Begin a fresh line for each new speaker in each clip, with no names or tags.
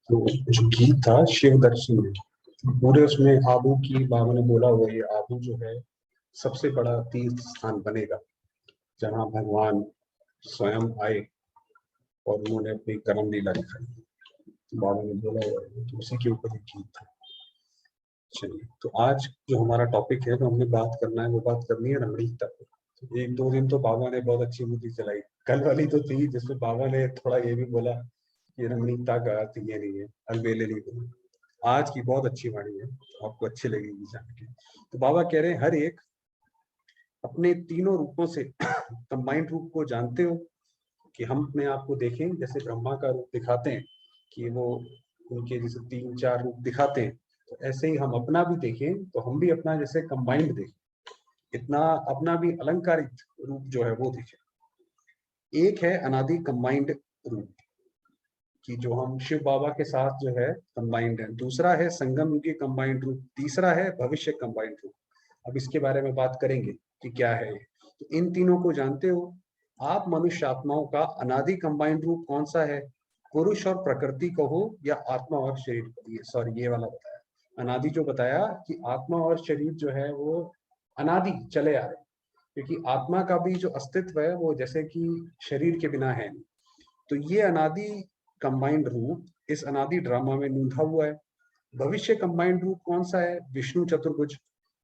तो जो गीत था शिव दर्शन में, पूरे उसमें आबू की बाबा ने बोला हुआ, ये आबू जो है सबसे बड़ा तीर्थ स्थान बनेगा, जहाँ भगवान स्वयं आए और उन्होंने अपनी कर्म लीला दिखाई। तो बाबा ने बोला हुआ है, तो उसी के ऊपर एक गीत था। चलिए, तो आज जो हमारा टॉपिक है, जो हमने बात करना है, वो बात करनी है रमणीकता पर। तो एक दो दिन तो बाबा ने बहुत अच्छी बुद्धि चलाई। कल वाली तो थी जिसमें बाबा ने थोड़ा ये भी बोला कि रमणीकता का अर्थ ये नहीं है, अलबेले नहीं बोला। आज की बहुत अच्छी वाणी है, तो आपको अच्छी लगेगी जान के। तो बाबा कह रहे हैं, हर एक अपने तीनों रूपों से कंबाइंड रूप को जानते हो, कि हम अपने आप को देखें जैसे ब्रह्मा का रूप दिखाते हैं, कि वो उनके जैसे 3-4 रूप दिखाते हैं, तो ऐसे ही हम अपना भी देखें, तो हम भी अपना जैसे कंबाइंड देखें, इतना अपना भी अलंकारित रूप जो है वो देखें। एक है अनादि कंबाइंड रूप, कि जो हम शिव बाबा के साथ जो है कंबाइंड है। दूसरा है संगम युगी कंबाइंड रूप। तीसरा है भविष्य कंबाइंड रूप। अब इसके बारे में बात करेंगे कि क्या है ये। तो इन तीनों को जानते हो आप। मनुष्य आत्माओं का अनादि कंबाइंड रूप कौन सा है? पुरुष और प्रकृति कहो या आत्मा और शरीर। सॉरी, ये वाला बताया अनादि, जो बताया कि आत्मा और शरीर जो है वो अनादि चले आ रहे हैं, क्योंकि आत्मा का भी जो अस्तित्व है वो जैसे कि शरीर के बिना है नहीं। तो ये अनादि कंबाइंड रूप इस अनादि ड्रामा में नूंधा हुआ है। भविष्य कंबाइंड रूप कौन सा है? विष्णु चतुर्भुज।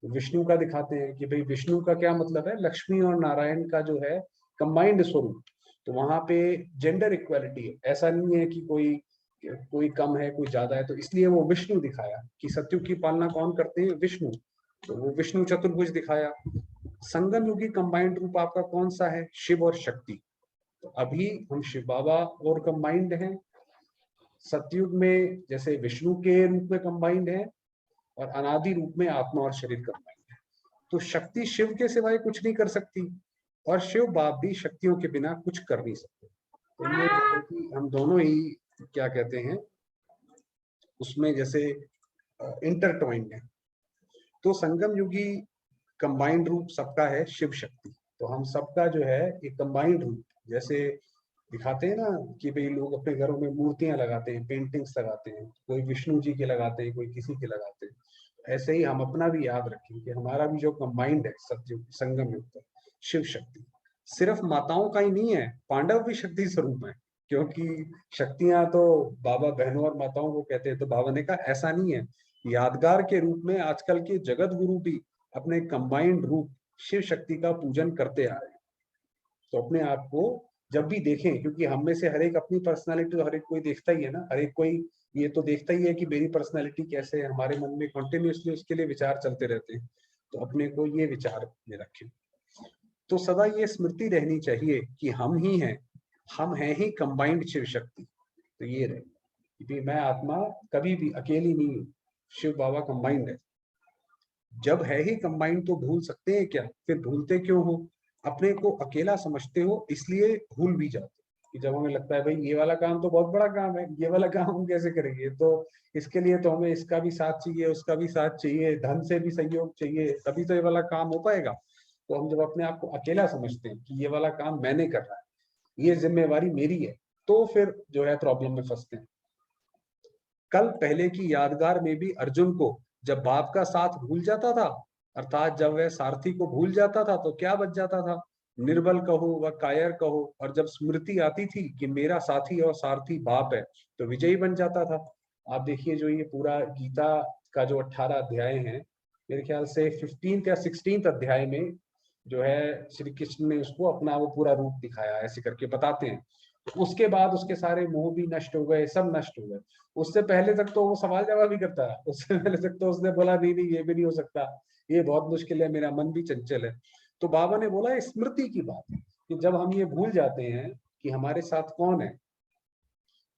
विष्णु का दिखाते हैं कि भाई विष्णु का क्या मतलब है, लक्ष्मी और नारायण का जो है कंबाइंड स्वरूप। तो वहां पे जेंडर इक्वालिटी है, ऐसा नहीं है कि कोई कोई कम है कोई ज्यादा है, तो इसलिए वो विष्णु दिखाया कि सत्युग की पालना कौन करते हैं? विष्णु। तो वो विष्णु चतुर्भुज दिखाया। संगम युगी कंबाइंड रूप आपका कौन सा है? शिव और शक्ति। तो अभी हम शिव बाबा और कंबाइंड हैं, सतयुग में जैसे विष्णु के रूप में कंबाइंड है, और अनादि रूप में आत्मा और शरीर कंबाइंड है। तो शक्ति शिव के सिवाय कुछ नहीं कर सकती, और शिव बाप भी शक्तियों के बिना कुछ कर नहीं सकते। तो ये जैसे कि हम दोनों ही क्या कहते हैं उसमें जैसे इंटरट्वाइंड है। तो संगम युगी कंबाइंड रूप सबका है शिव शक्ति। तो हम सबका जो है एक कंबाइंड रूप, जैसे दिखाते हैं ना कि भाई लोग अपने घरों में मूर्तियां लगाते हैं, पेंटिंग्स लगाते हैं, कोई विष्णु जी के लगाते हैं, कोई किसी के लगाते हैं। ऐसे ही हम अपना भी याद रखें कि हमारा भी जो कंबाइंड है सत्युग संगम युग का शिव शक्ति। सिर्फ माताओं का ही नहीं है, पांडव भी शक्ति स्वरूप है, क्योंकि शक्तियां तो बाबा बहनों और माताओं को कहते हैं। तो बाबा ने कहा ऐसा नहीं है, यादगार के रूप में आजकल के जगत गुरु भी अपने कंबाइंड रूप शिव शक्ति का पूजन करते आ रहे हैं। तो अपने आप को जब भी देखें, क्योंकि हम में से हर एक अपनी पर्सनालिटी तो हर एक कोई देखता ही है ना, हर एक कोई ये तो देखता ही है कि मेरी पर्सनालिटी कैसे है। हमारे मन में कंटिन्यूअसली उसके लिए विचार चलते रहते हैं, तो अपने को ये विचार में रखें। तो सदा ये स्मृति रहनी चाहिए कि हम ही हैं, हम हैं ही कंबाइंड शिव शक्ति। तो ये रहे कि मैं आत्मा कभी भी अकेली नहीं हूँ, शिव बाबा कंबाइंड है। जब है ही कंबाइंड तो भूल सकते हैं क्या? फिर भूलते क्यों हो? अपने को अकेला समझते हो, इसलिए भूल भी जाते हो। कि जब हमें लगता है भाई ये वाला काम तो बहुत बड़ा काम है, ये वाला काम हम कैसे करेंगे, तो इसके लिए तो हमें इसका भी साथ चाहिए, उसका भी साथ चाहिए, धन से भी सहयोग चाहिए, तभी तो ये वाला काम हो पाएगा। तो हम जब अपने आप को अकेला समझते हैं कि ये वाला काम मैंने करना है, ये जिम्मेवारी मेरी है, तो फिर जो है प्रॉब्लम में फंसते हैं। कल पहले की यादगार में भी अर्जुन को जब बाप का साथ भूल जाता था, अर्थात जब वह सारथी को भूल जाता था, तो क्या बच जाता था? निर्बल कहो व कायर कहो। और जब स्मृति आती थी कि मेरा साथी और सारथी बाप है, तो विजयी बन जाता था। आप देखिए जो ये पूरा गीता का जो 18 अध्याय है, मेरे ख्याल से 15 या 16 अध्याय में जो है श्री कृष्ण ने उसको अपना वो पूरा रूप दिखाया, ऐसे करके बताते हैं। उसके बाद उसके सारे मोह भी नष्ट हो गए, सब नष्ट हो गए। उससे पहले तक तो वो सवाल जवाब ही करता है, उससे पहले तक तो उसने बोला नहीं नहीं ये भी नहीं हो सकता, ये बहुत मुश्किल है, मेरा मन भी चंचल है। तो बाबा ने बोला स्मृति की बात है कि जब हम ये भूल जाते हैं कि हमारे साथ कौन है,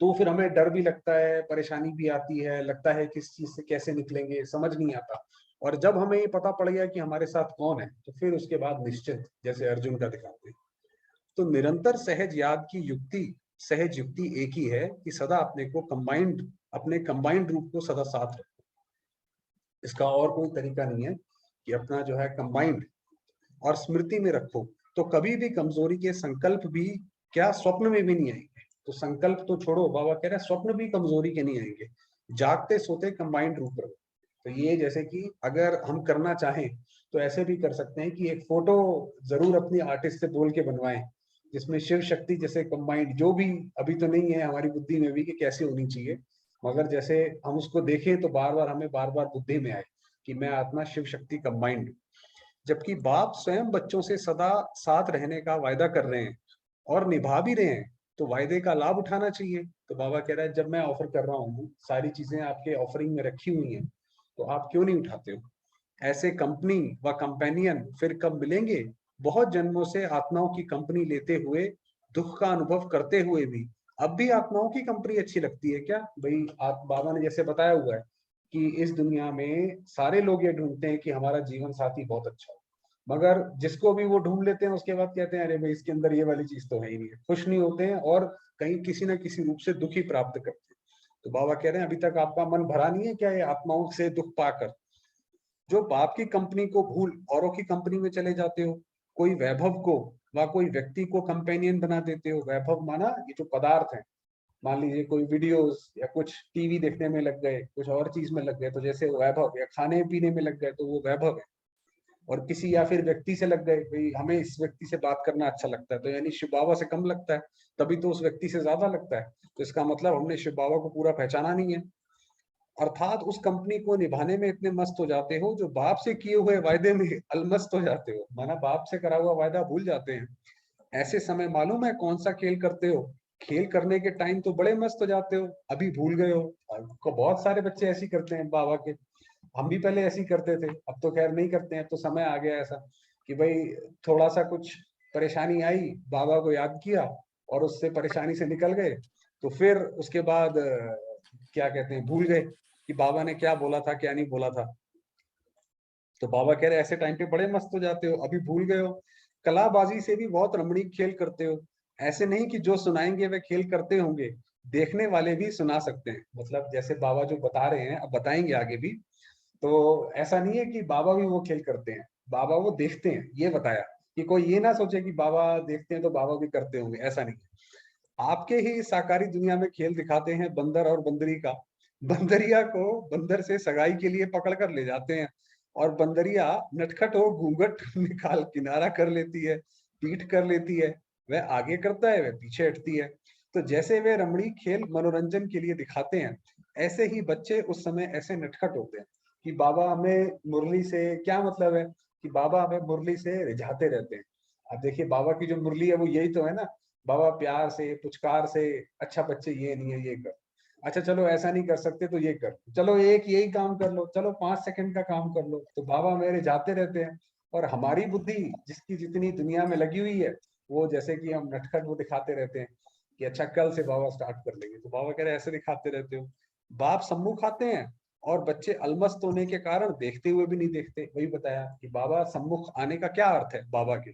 तो फिर हमें डर भी लगता है, परेशानी भी आती है, लगता है किस चीज से कैसे निकलेंगे, समझ नहीं आता। और जब हमें ये पता पड़ गया कि हमारे साथ कौन है, तो फिर उसके बाद निश्चिंत, जैसे अर्जुन का दिखाते हैं। तो निरंतर सहज याद की युक्ति, सहज युक्ति एक ही है कि सदा अपने को कंबाइंड, अपने कंबाइंड रूप को सदा साथ रखो। इसका और कोई तरीका नहीं है कि अपना जो है कंबाइंड और स्मृति में रखो, तो कभी भी कमजोरी के संकल्प भी क्या स्वप्न में भी नहीं आएंगे। तो संकल्प तो छोड़ो, बाबा कह रहे हैं स्वप्न भी कमजोरी के नहीं आएंगे, जागते सोते कंबाइंड रूप रहो। तो ये जैसे कि अगर हम करना चाहें तो ऐसे भी कर सकते हैं कि एक फोटो जरूर अपनी आर्टिस्ट से बोल के बनवाएं, जिसमें शिव शक्ति जैसे कंबाइंड, जो भी अभी तो नहीं है हमारी बुद्धि में भी कि कैसे होनी चाहिए, मगर जैसे हम उसको देखें तो बार बार हमें बार बार बुद्धि में आए कि मैं आत्मा शिव शक्ति कंबाइंड। जबकि बाप स्वयं बच्चों से सदा साथ रहने का वायदा कर रहे हैं और निभा भी रहे हैं, तो वायदे का लाभ उठाना चाहिए। तो बाबा कह रहा है जब मैं ऑफर कर रहा हूँ, सारी चीजें आपके ऑफरिंग में रखी हुई हैं, तो आप क्यों नहीं उठाते हो? ऐसे कंपनी व कंपेनियन फिर कब मिलेंगे? बहुत जन्मों से आत्माओं की कंपनी लेते हुए, दुख का अनुभव करते हुए भी अब भी आत्माओं की कंपनी अच्छी लगती है क्या भाई? आप बाबा ने जैसे बताया हुआ है कि इस दुनिया में सारे लोग ये ढूंढते हैं कि हमारा जीवन साथी बहुत अच्छा हो, मगर जिसको भी वो ढूंढ लेते हैं उसके बाद कहते हैं अरे भाई इसके अंदर ये वाली चीज तो है ही नहीं है, खुश नहीं होते हैं और कहीं किसी ना किसी रूप से दुखी प्राप्त करते हैं। तो बाबा कह रहे हैं अभी तक आपका मन भरा नहीं है क्या ये आत्माओं से दुख पाकर? जो बाप की कंपनी को भूल औरों की कंपनी में चले जाते हो, कोई वैभव को व कोई व्यक्ति को कंपेनियन बना देते हो। वैभव माना ये जो पदार्थ है, मान लीजिए कोई वीडियोस या कुछ टीवी देखने में लग गए, कुछ और चीज में लग गए तो जैसे वो वैभव, या खाने पीने में लग गए तो वो वैभव है। और किसी या फिर व्यक्ति से लग गए, भाई हमें इस व्यक्ति से बात करना अच्छा लगता है, तो यानी शिव बाबा से कम लगता है, तभी तो उस व्यक्ति से ज्यादा लगता है। तो इसका मतलब हमने शिव बाबा को पूरा पहचाना नहीं है। अर्थात उस कंपनी को निभाने में इतने मस्त हो जाते हो, जो बाप से किए हुए वायदे में अलमस्त हो जाते हो, माना बाप से करा हुआ वायदा भूल जाते हैं। ऐसे समय मालूम है कौन सा खेल करते हो? खेल करने के टाइम तो बड़े मस्त हो जाते हो, अभी भूल गए हो। आपको बहुत सारे बच्चे ऐसी करते हैं बाबा के, हम भी पहले ऐसी करते थे, अब तो खैर नहीं करते हैं। तो समय आ गया ऐसा कि भाई थोड़ा सा कुछ परेशानी आई, बाबा को याद किया और उससे परेशानी से निकल गए, तो फिर उसके बाद क्या कहते हैं, भूल गए कि बाबा ने क्या बोला था क्या नहीं बोला था। तो बाबा कह रहे ऐसे टाइम पे बड़े मस्त हो जाते हो, अभी भूल गए हो। कलाबाजी से भी बहुत रमणीक खेल करते हो, ऐसे नहीं कि जो सुनाएंगे वे खेल करते होंगे, देखने वाले भी सुना सकते हैं। मतलब जैसे बाबा जो बता रहे हैं, अब बताएंगे आगे भी, तो ऐसा नहीं है कि बाबा भी वो खेल करते हैं, बाबा वो देखते हैं, ये बताया कि कोई ये ना सोचे कि बाबा देखते हैं तो बाबा भी करते होंगे, ऐसा नहीं है। आपके ही साकारी दुनिया में खेल दिखाते हैं बंदर और बंदरी का। बंदरिया को बंदर से सगाई के लिए पकड़ कर ले जाते हैं, और बंदरिया नटखट हो घूंघट निकाल किनारा कर लेती है, पीठ कर लेती है। वह आगे करता है, वह पीछे हटती है। तो जैसे वे रमणीक खेल मनोरंजन के लिए दिखाते हैं, ऐसे ही बच्चे उस समय ऐसे नटखट होते हैं कि बाबा हमें मुरली से क्या मतलब है, कि बाबा हमें मुरली से रिझाते रहते हैं। अब देखिए बाबा की जो मुरली है वो यही तो है ना, बाबा प्यार से पुचकार से, अच्छा बच्चे ये नहीं है ये कर, अच्छा चलो ऐसा नहीं कर सकते तो ये कर, चलो एक यही काम कर लो, चलो 5 सेकंड का काम कर लो। तो बाबा मेरे जाते रहते हैं। और हमारी बुद्धि जिसकी जितनी दुनिया में लगी हुई है, वो जैसे कि हम नटखट वो दिखाते रहते हैं कि अच्छा कल से बाबा स्टार्ट कर लेंगे। तो बाबा कह रहे ऐसे दिखाते रहते हो। बाप सम्मुख आते हैं और बच्चे अलमस्त होने के कारण देखते हुए भी नहीं देखते। वही बताया कि बाबा सम्मुख आने का क्या अर्थ है बाबा के,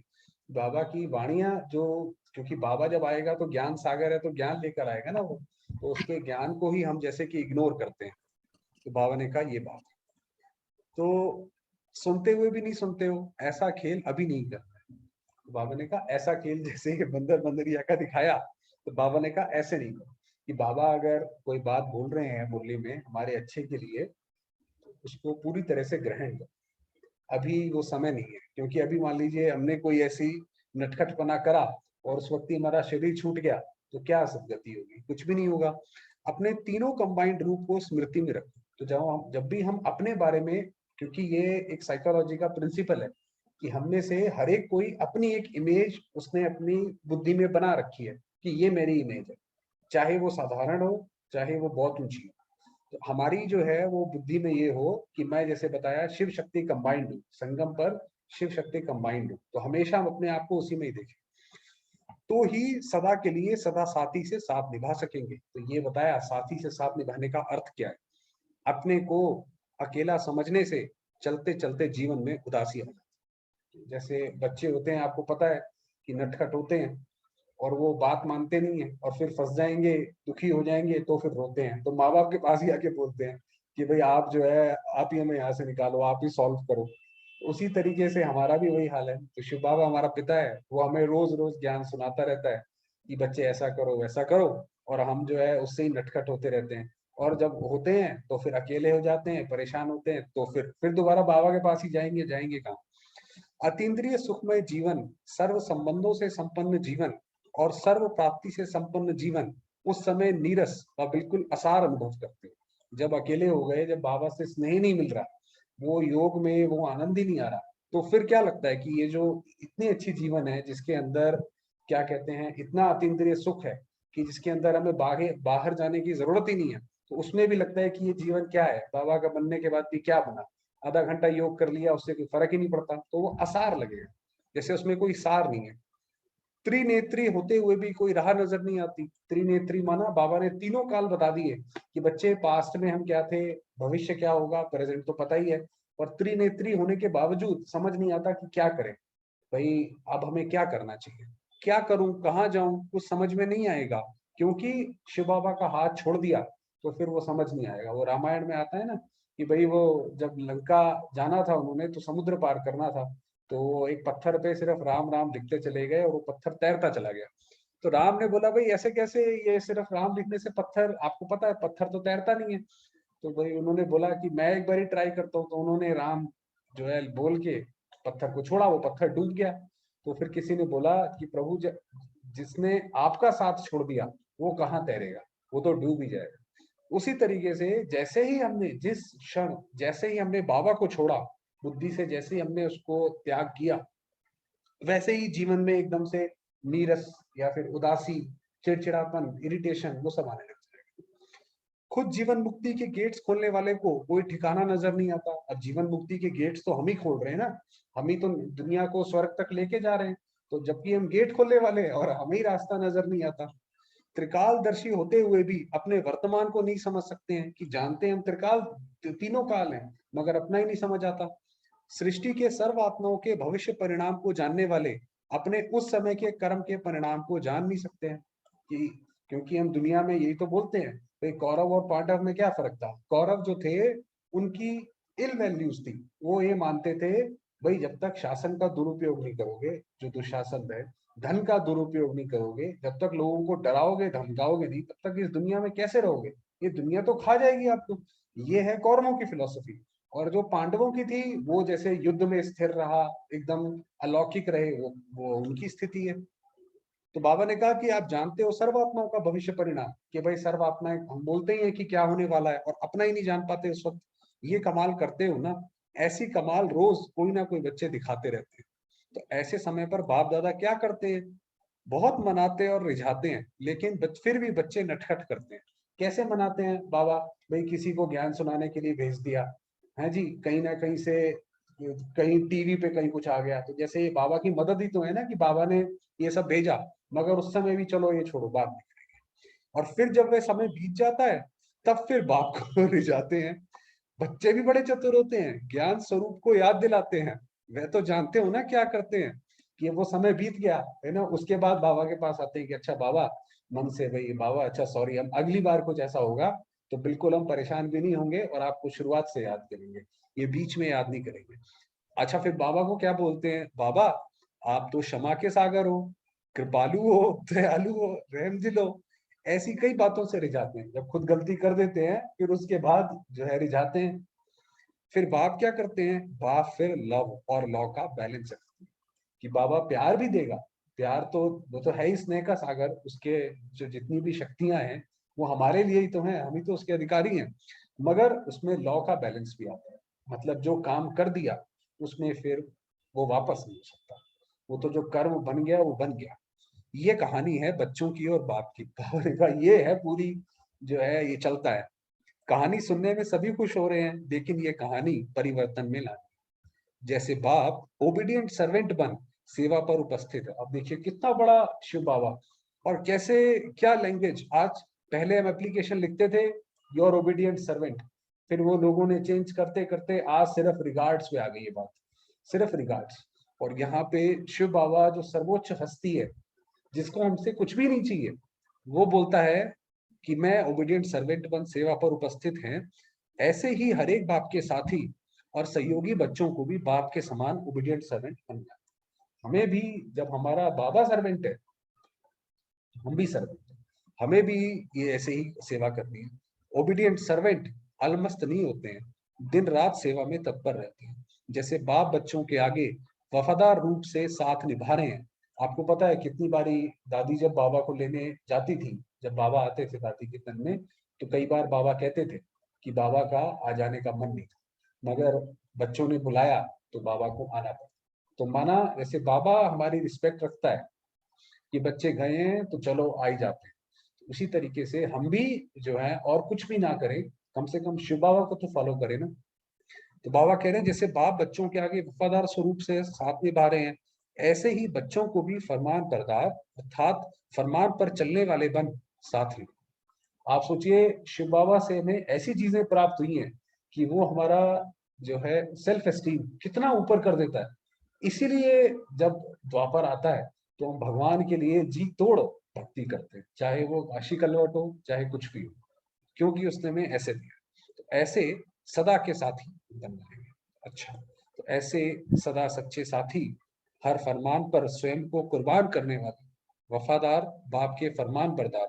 बाबा की वाणियां जो, क्योंकि बाबा जब आएगा तो ज्ञान सागर है, तो ज्ञान लेकर आएगा ना वो, तो उसके ज्ञान को ही हम जैसे कि इग्नोर करते हैं। तो बाबा ने कहा ये बात, तो सुनते हुए भी नहीं सुनते हो, ऐसा खेल अभी नहीं करना है। तो बाबा ने कहा ऐसा खेल जैसे बंदर बंदरिया का दिखाया, तो बाबा ने कहा ऐसे नहीं करो, कि बाबा अगर कोई बात बोल रहे हैं मुरली में हमारे अच्छे के लिए, तो उसको पूरी तरह से ग्रहण करो। अभी वो समय नहीं है, क्योंकि अभी मान लीजिए हमने कोई ऐसी नटखटपना करा और उस वक्त ही हमारा शरीर छूट गया, तो क्या सदगति होगी? कुछ भी नहीं होगा। अपने तीनों कंबाइंड रूप को स्मृति में रखो। तो जब भी हम अपने बारे में, क्योंकि ये एक साइकोलॉजी का प्रिंसिपल है कि हम में से हर एक कोई अपनी एक इमेज उसने अपनी बुद्धि में बना रखी है कि ये मेरी इमेज है, चाहे वो साधारण हो चाहे वो बहुत ऊंची हो। तो हमारी जो है वो बुद्धि में ये हो कि मैं जैसे बताया शिव शक्ति कंबाइंड हूँ, संगम पर शिव शक्ति कंबाइंड हूँ, तो हमेशा हम अपने आप को उसी में ही देखें, तो ही सदा के लिए सदा साथी से साथ निभा सकेंगे। तो ये बताया साथी से साथ निभाने का अर्थ क्या है। अपने को अकेला समझने से चलते चलते जीवन में उदासी आ जाती है। जैसे बच्चे होते हैं, आपको पता है कि नटखट होते हैं और वो बात मानते नहीं है, और फिर फंस जाएंगे, दुखी हो जाएंगे, तो फिर रोते हैं, तो माँ बाप के पास ही आके बोलते हैं कि भाई आप जो है आप ही हमें यहाँ से निकालो, आप ही सॉल्व करो। उसी तरीके से हमारा भी वही हाल है। तो शिव बाबा हमारा पिता है, वो हमें रोज रोज ज्ञान सुनाता रहता है, कि बच्चे ऐसा करो वैसा करो, और हम जो है उससे ही नटखट होते रहते हैं। और जब होते हैं तो फिर अकेले हो जाते हैं, परेशान होते हैं, तो फिर दोबारा बाबा के पास ही जाएंगे, जाएंगे कहाँ। अतीन्द्रिय सुखमय जीवन, सर्व संबंधों से संपन्न जीवन और सर्व प्राप्ति से संपन्न जीवन उस समय नीरस व बिल्कुल असार अनुभव करते हैं। जब अकेले हो गए, जब बाबा से स्नेह नहीं मिल रहा, वो योग में वो आनंद ही नहीं आ रहा, तो फिर क्या लगता है कि ये जो इतनी अच्छी जीवन है, जिसके अंदर क्या कहते हैं इतना अतीन्द्रिय सुख है, कि जिसके अंदर हमें बाहर जाने की जरूरत ही नहीं है, तो उसमें भी लगता है कि ये जीवन क्या है, बाबा का बनने के बाद भी क्या बना, आधा घंटा योग कर लिया उससे कोई फर्क ही नहीं पड़ता, तो वो असार लगेगा, जैसे उसमें कोई सार नहीं है। त्रिनेत्री होते हुए भी कोई राह नजर नहीं आती। त्रिनेत्री माना बाबा ने तीनों काल बता दिए कि बच्चे पास्ट में हम क्या थे, भविष्य क्या होगा, प्रेजेंट तो पता ही है, और त्रिनेत्री होने के बावजूद समझ नहीं आता कि क्या करें। भाई अब हमें क्या करना चाहिए, क्या करूं, कहाँ जाऊं, कुछ समझ में नहीं आएगा, क्योंकि शिव बाबा का हाथ छोड़ दिया तो फिर वो समझ नहीं आएगा। वो रामायण में आता है ना कि भाई वो जब लंका जाना था उन्होंने, तो समुद्र पार करना था, तो एक पत्थर पे सिर्फ राम राम लिखते चले गए और वो पत्थर तैरता चला गया। तो राम ने बोला भाई ऐसे कैसे, ये सिर्फ राम लिखने से पत्थर, आपको पता है पत्थर तो तैरता नहीं है। तो भाई उन्होंने बोला कि मैं एक बार ही ट्राई करता हूँ, तो उन्होंने राम जो है बोल के पत्थर को छोड़ा, वो पत्थर डूब गया। तो फिर किसी ने बोला कि प्रभु जिसने आपका साथ छोड़ दिया वो कहाँ तैरेगा, वो तो डूब ही जाएगा। उसी तरीके से जैसे ही हमने जिस क्षण जैसे ही हमने बाबा को छोड़ा, बुद्धि से जैसे ही हमने उसको त्याग किया, वैसे ही जीवन में एकदम से नीरस या फिर उदासी, चिड़चिड़ापन, इरिटेशन वो सब आने लग जाएगा। खुद जीवन मुक्ति के गेट्स खोलने वाले को कोई ठिकाना नजर नहीं आता। अब जीवन मुक्ति के गेट्स तो हम ही खोल रहे हैं ना, हम ही तो दुनिया को स्वर्ग तक लेके जा रहे हैं, तो जबकि हम गेट खोलने वाले हैं और हमें ही रास्ता नजर नहीं आता। त्रिकालदर्शी होते हुए भी अपने वर्तमान को नहीं समझ सकते हैं, कि जानते हैं हम त्रिकाल तीनों काल हैं, मगर अपना ही नहीं समझ आता। सृष्टि के सर्व आत्माओं के भविष्य परिणाम को जानने वाले अपने उस समय के कर्म के परिणाम को जान नहीं सकते हैं, कि क्योंकि हम दुनिया में यही तो बोलते हैं भाई कौरव और पांडव में क्या फर्क था। कौरव जो थे उनकी इल वैल्यूज थी, वो ये मानते थे भाई जब तक शासन का दुरुपयोग नहीं करोगे, जो दुशासन है, धन का दुरुपयोग नहीं करोगे, जब तक लोगों को डराओगे धमकाओगे नहीं, तब तक इस दुनिया में कैसे रहोगे, ये दुनिया तो खा जाएगी आपको। ये है कौरवों की फिलोसफी। और जो पांडवों की थी वो जैसे युद्ध में स्थिर रहा, एकदम अलौकिक रहे, वो उनकी स्थिति है। तो बाबा ने कहा कि आप जानते हो सर्वात्माओं का भविष्य परिणाम, कि भाई सर्वात्माएं, हम बोलते ही हैं कि क्या होने वाला है और अपना ही नहीं जान पाते उस वक्त। ये कमाल करते हो ना, ऐसी कमाल रोज कोई ना कोई बच्चे दिखाते रहते हैं। तो ऐसे समय पर बाप दादा क्या करते हैं, बहुत मनाते और रिझाते हैं, लेकिन फिर भी बच्चे नटखट करते हैं। कैसे मनाते हैं बाबा, भाई किसी को ज्ञान सुनाने के लिए भेज दिया है जी, कहीं ना कहीं से, कहीं टीवी पे कहीं कुछ आ गया, तो जैसे ये बाबा की मदद ही तो है ना कि बाबा ने ये सब भेजा, मगर उस समय भी चलो ये छोड़ो बात नहीं करेंगे। और फिर जब वह समय बीत जाता है, तब फिर बाप को रिझाते हैं। बच्चे भी बड़े चतुर होते हैं, ज्ञान स्वरूप को याद दिलाते हैं। वह तो जानते हो ना क्या करते हैं, कि वो समय बीत गया है ना, उसके बाद बाबा के पास आते हैं कि अच्छा बाबा, मन से भाई बाबा अच्छा सॉरी, हम अगली बार कुछ ऐसा होगा तो बिल्कुल हम परेशान भी नहीं होंगे और आपको शुरुआत से याद करेंगे, ये बीच में याद नहीं करेंगे। अच्छा फिर बाबा को क्या बोलते हैं, बाबा आप तो क्षमा के सागर हो, कृपालु हो, दयालु हो, रहम दिल हो। ऐसी कई बातों से रिझाते हैं, जब खुद गलती कर देते हैं फिर उसके बाद जो है रिझाते हैं। फिर बाप क्या करते हैं, बाप फिर लव और लॉ का बैलेंस रखते हैं, कि बाबा प्यार भी देगा, प्यार तो वो तो है ही स्नेह का सागर, उसके जो जितनी भी शक्तियां हैं वो हमारे लिए ही तो हैं, हम ही तो उसके अधिकारी हैं, मगर उसमें लॉ का बैलेंस भी आता है। मतलब जो काम कर दिया उसमें फिर वो वापस नहीं हो सकता, वो तो जो कर्म बन गया वो बन गया। ये कहानी है बच्चों की और बाप की। का ये है पूरी, जो है ये चलता है। कहानी सुनने में सभी खुश हो रहे हैं, लेकिन ये कहानी परिवर्तन में लानी। जैसे बाप ओबीडियंट सर्वेंट बन सेवा पर उपस्थित है। अब देखिए कितना बड़ा शिव बाबा, और कैसे, क्या लैंग्वेज। आज पहले हम एप्लीकेशन लिखते थे योर ओबीडियंट सर्वेंट, फिर वो लोगों ने चेंज करते करते आज सिर्फ रिगार्ड्स पे आ गई ये बात, सिर्फ रिगार्ड्स। और यहाँ पे शिव बाबा जो सर्वोच्च हस्ती है, जिसको हमसे कुछ भी नहीं चाहिए, वो बोलता है कि मैं ओबीडियंट सर्वेंट बन सेवा पर उपस्थित हैं। ऐसे ही हर एक बाप के साथी और सहयोगी बच्चों को भी बाप के समान ओबीडियंट सर्वेंट बनना। हमें भी जब हमारा बाबा सर्वेंट है, हम भी सर्वेंट हैं, हमें भी ये ऐसे ही सेवा करनी है। ओबीडियंट सर्वेंट अलमस्त नहीं होते हैं, दिन रात सेवा में तत्पर रहते हैं। जैसे बाप बच्चों के आगे वफादार रूप से साथ निभा रहे हैं। आपको पता है कितनी बारी दादी जब बाबा को लेने जाती थी, जब बाबा आते थे दादी के तन में, तो कई बार बाबा कहते थे कि बाबा का आ जाने का मन नहीं था, मगर बच्चों ने बुलाया तो बाबा को आना पड़ा। तो माना जैसे बाबा हमारी रिस्पेक्ट रखता है कि बच्चे गए हैं तो चलो आ ही जाते हैं, उसी तरीके से हम भी जो है और कुछ भी ना करें, कम से कम शिव बाबा को तो फॉलो करें ना। तो बाबा कह रहे हैं जैसे बाप बच्चों के आगे वफादार स्वरूप से साथ निभा रहे हैं, ऐसे ही बच्चों को भी फरमान बरदार अर्थात फरमान पर चलने वाले बन साथ लें। आप सोचिए शिव बाबा से हमें ऐसी चीजें प्राप्त हुई हैं कि वो हमारा जो है सेल्फ एस्टीम कितना ऊपर कर देता है। इसीलिए जब द्वापर आता है तो हम भगवान के लिए जी तोड़ भक्ति करते हैं, चाहे वो काशी कलवट हो चाहे कुछ भी हो, क्योंकि उसने हमें ऐसे दिया। तो ऐसे सदा के साथी बन जाएंगे। अच्छा, तो ऐसे सदा सच्चे साथी, हर फरमान पर स्वयं को कुर्बान करने वाले, वफादार, बाप के फरमान बरदार,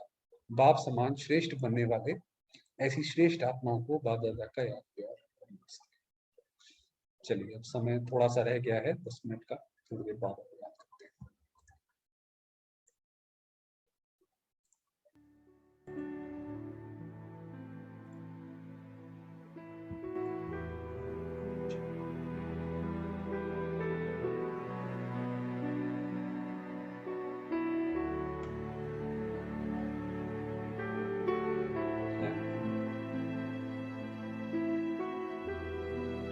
बाप समान श्रेष्ठ बनने वाले, ऐसी श्रेष्ठ आत्माओं को बाप दादा का याद प्यार। चलिए अब समय थोड़ा सा रह गया है, 10 मिनट का, थोड़ी देर बाद याद करते हैं।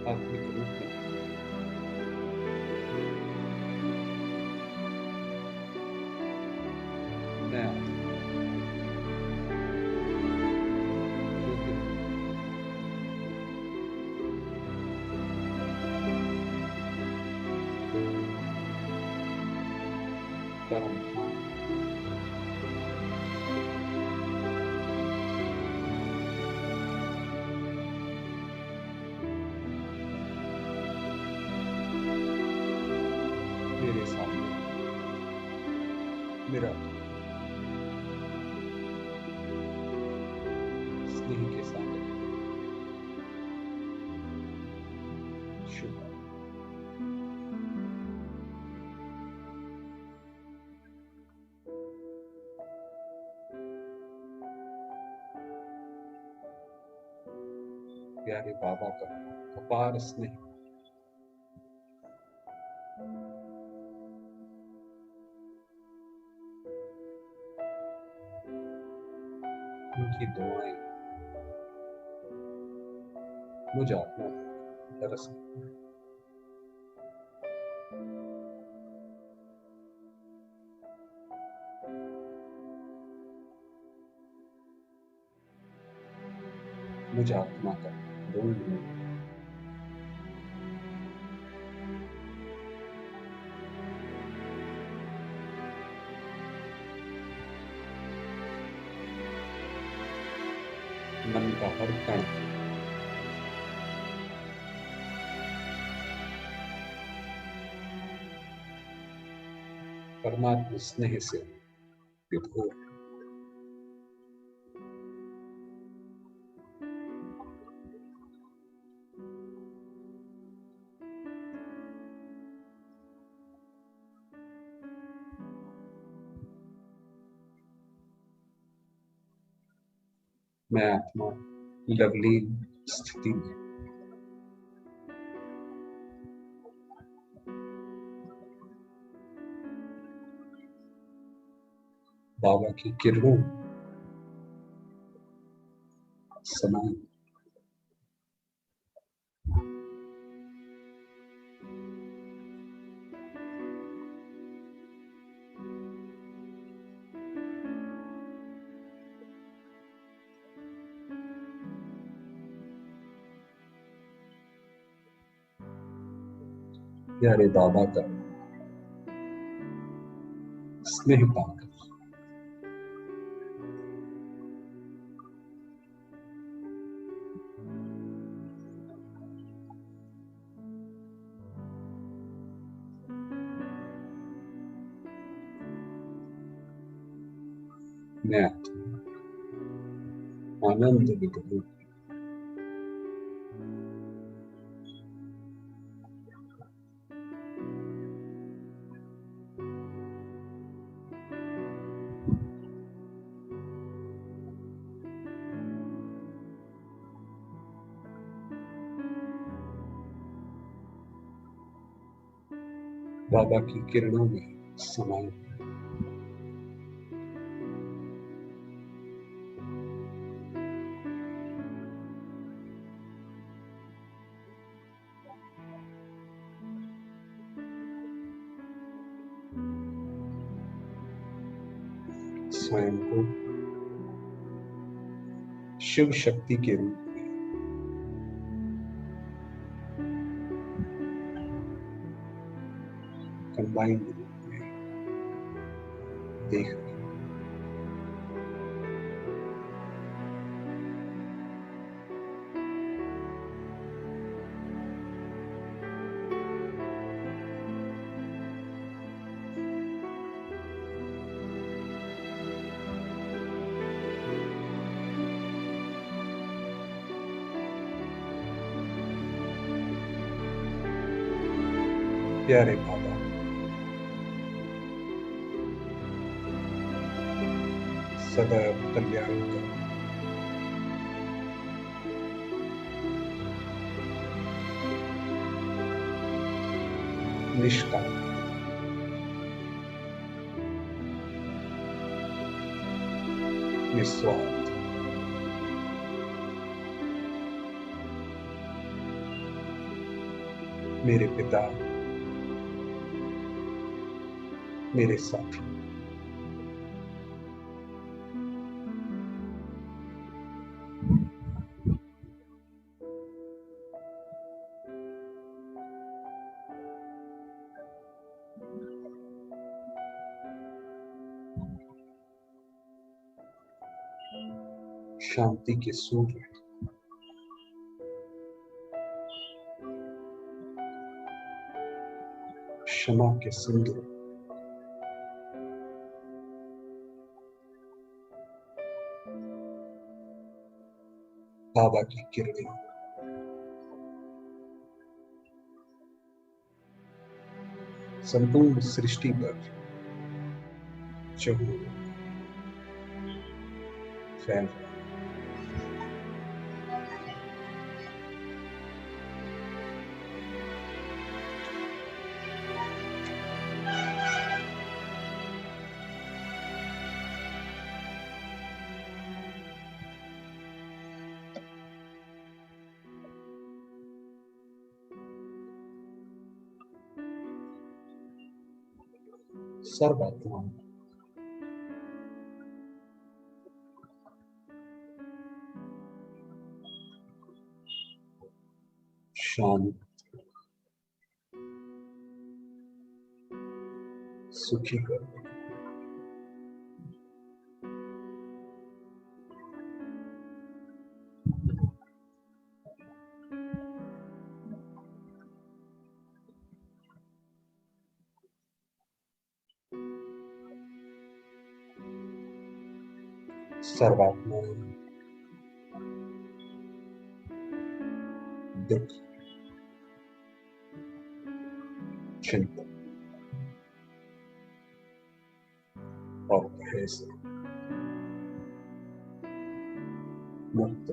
आत्मिक रूप में नया परम मेरे सामने मेरा स्नेह के साथ शुभ। प्यारे बाबा का अपार स्नेह उनकी दुआएं मुझ आत्मा दरअसल मुझ आत्मा का रोल मन का हर कण परमात्मा स्नेह से विभोर। मैं आत्मा लवलीन स्थिति में बाबा की किरणों समान प्यारे बाबा का स्नेह पाकर मैं आत्मा आनंद विग्रह बाबा की किरणों में समाये स्वयं को शिव शक्ति के रूप में कंबाइंड रूप में देख रहे हैं। प्यारे बाबा, सदैव कल्याण करो। निष्काम, निस्वार्थ, मेरे पिता, मेरे साथी, शांति के सूर्य, क्षमा के सिंधु, बाबा की किरणें संपूर्ण सृष्टि पर चहुओं फैल रहा है। सर्वात्माओं शांत, सुखी कर दो। सर्वात्माओं दुख, चिंता और भय से मुक्त,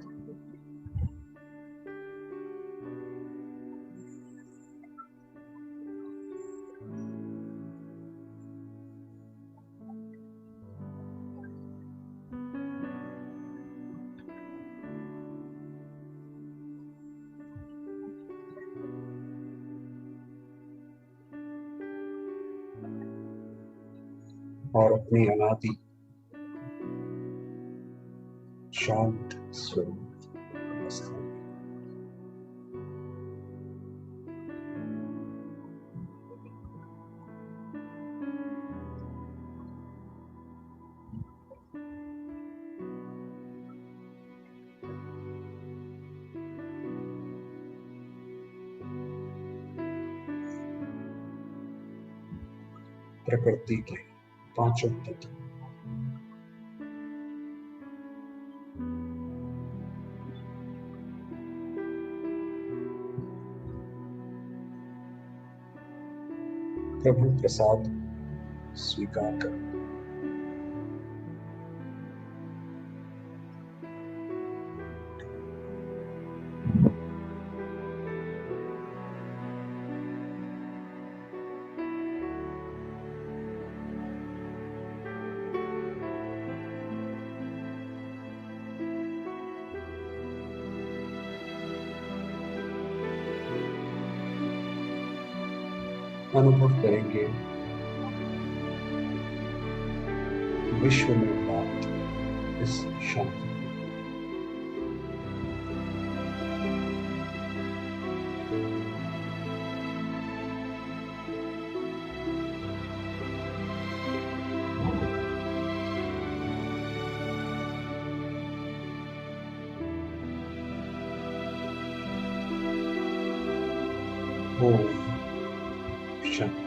और अपनी अनादि शांत स्वरूप अवस्था में प्रकृति के पांचों तत्व प्रभु प्रसाद स्वीकार करें। अनुभव करेंगे विश्व में व्याप्त इस शांति को। ओम शांति।